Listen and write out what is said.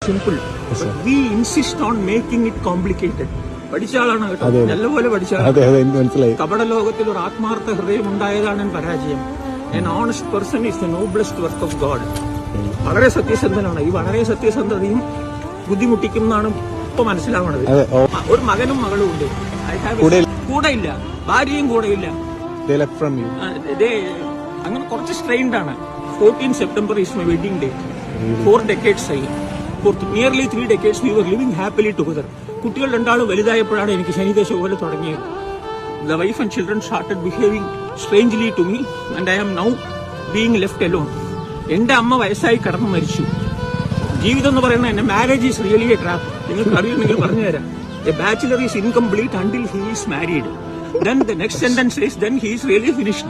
Simple. But we insist on making it complicated. പഠിച്ച ആളാണ് കേട്ടോ, നല്ലപോലെ പഠിച്ച ആളാണ്. കപട ലോകത്തിൽ ഒരു ആത്മാർത്ഥ ഹൃദയം ഉണ്ടായതാണ് പരാജയം. An honest person is the noblest work of God. വളരെ സത്യസന്ധനാണ്. ഈ വളരെ സത്യസന്ധതയും ബുദ്ധിമുട്ടിക്കും എന്നാണ് ഇപ്പൊ മനസ്സിലാവണത്. ഒരു മകനും മകളും ഉണ്ട്. കൂടെ ഇല്ല, ഭാര്യയും കൂടെ ഇല്ല. അങ്ങനെ കുറച്ച് സ്ട്രെയിൻഡ് ആണ്. 14 September is my wedding day. 4 decades ആയി. For nearly 3 decades we were living happily together. കുട്ടികൾ രണ്ടാളും വലുതായപ്പോഴാണ് എനിക്ക് ശനിദശ പോലെ തുടങ്ങിയത്. The wife and children started behaving strangely to me and I am now being left alone. എന്റെ അമ്മ വയസ്സായി കടന്നു മരിച്ചു. ജീവിതം എന്ന് പറയുന്നത് എന്റെ marriage is really A trap. നിങ്ങൾക്ക് അറിയുമെങ്കിൽ പറഞ്ഞുതരാം. A bachelor is incomplete until he is married. Then the next sentence is then he is really finished.